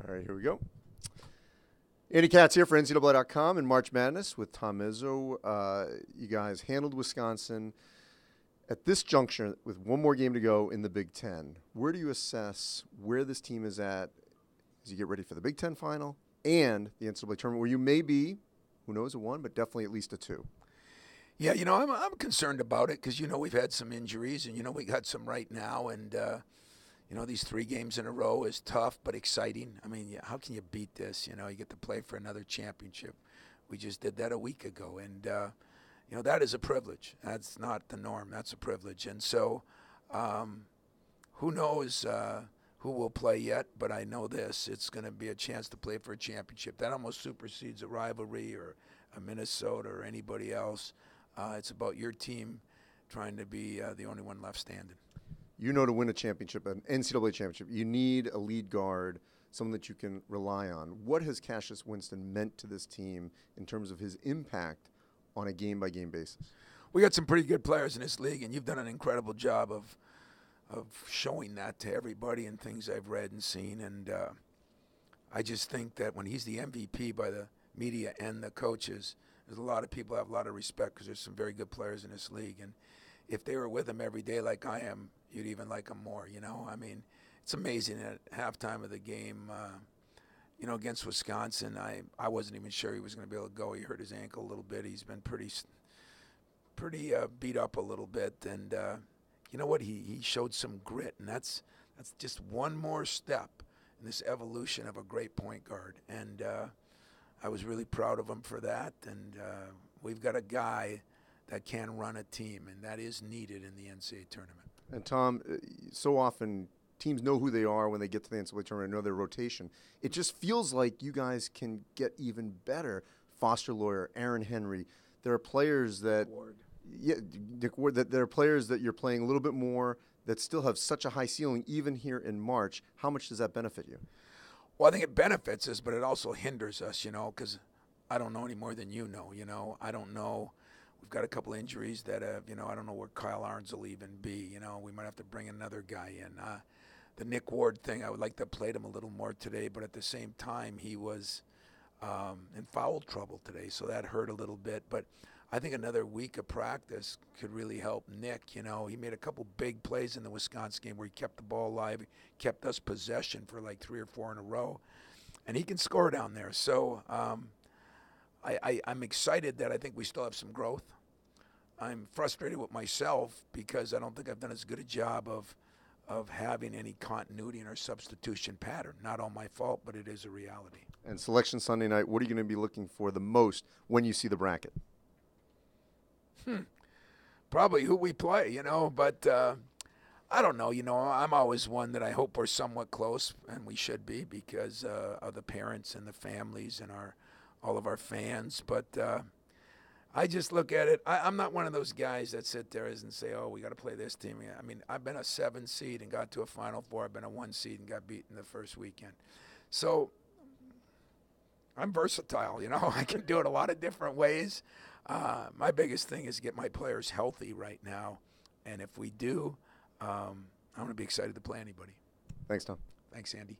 All right, here we go. Andy Katz here for NCAA.com and March Madness with Tom Izzo. You guys handled Wisconsin at this juncture with one more game to go in the Big Ten. Where do you assess where this team is at as you get ready for the Big Ten final and the NCAA tournament, where you may be, who knows, a 1, but definitely at least a 2? Yeah, I'm concerned about it because, we've had some injuries and, we got some right now. And, these 3 games in a row is tough but exciting. I mean, how can you beat this? You get to play for another championship. We just did that a week ago. And, that is a privilege. That's not the norm. That's a privilege. And so who knows who will play yet, but I know this. It's going to be a chance to play for a championship. That almost supersedes a rivalry or a Minnesota or anybody else. It's about your team trying to be the only one left standing. To win a championship, an NCAA championship, you need a lead guard, someone that you can rely on. What has Cassius Winston meant to this team in terms of his impact on a game-by-game basis? We got some pretty good players in this league, and you've done an incredible job of showing that to everybody and things I've read and seen. And I just think that when he's the MVP by the media and the coaches, there's a lot of people have a lot of respect because there's some very good players in this league. And if they were with him every day like I am, you'd even like him more, I mean, it's amazing at halftime of the game, against Wisconsin, I wasn't even sure he was going to be able to go. He hurt his ankle a little bit. He's been pretty beat up a little bit. And you know what? He showed some grit, and that's just one more step in this evolution of a great point guard. And I was really proud of him for that. And we've got a guy that can run a team, and that is needed in the NCAA tournament. And Tom, so often teams know who they are when they get to the NCAA tournament, know their rotation. It just feels like you guys can get even better. Foster Lawyer, Aaron Henry. There are players that Nick Ward, that there are players that you're playing a little bit more that still have such a high ceiling even here in March. How much does that benefit you? Well, I think it benefits us, but it also hinders us, because I don't know any more than you know. I don't know. We've got a couple injuries that, I don't know where Kyle Arns will even be. We might have to bring another guy in. The Nick Ward thing, I would like to have played him a little more today, but at the same time, he was in foul trouble today, so that hurt a little bit. But I think another week of practice could really help Nick. He made a couple big plays in the Wisconsin game where he kept the ball alive, kept us possession for like 3 or 4 in a row, and he can score down there. So I'm excited that I think we still have some growth. I'm frustrated with myself because I don't think I've done as good a job of having any continuity in our substitution pattern. Not all my fault, but it is a reality. And Selection Sunday night, what are you going to be looking for the most when you see the bracket? Probably who we play, but I don't know. I'm always one that I hope we're somewhat close, and we should be because of the parents and the families and all of our fans. But I just look at it. I'm not one of those guys that sit there and say, oh, we got to play this team. I mean, I've been a 7 seed and got to a Final Four. I've been a 1 seed and got beaten the first weekend. So I'm versatile, I can do it a lot of different ways. My biggest thing is get my players healthy right now. And if we do, I'm going to be excited to play anybody. Thanks, Tom. Thanks, Andy.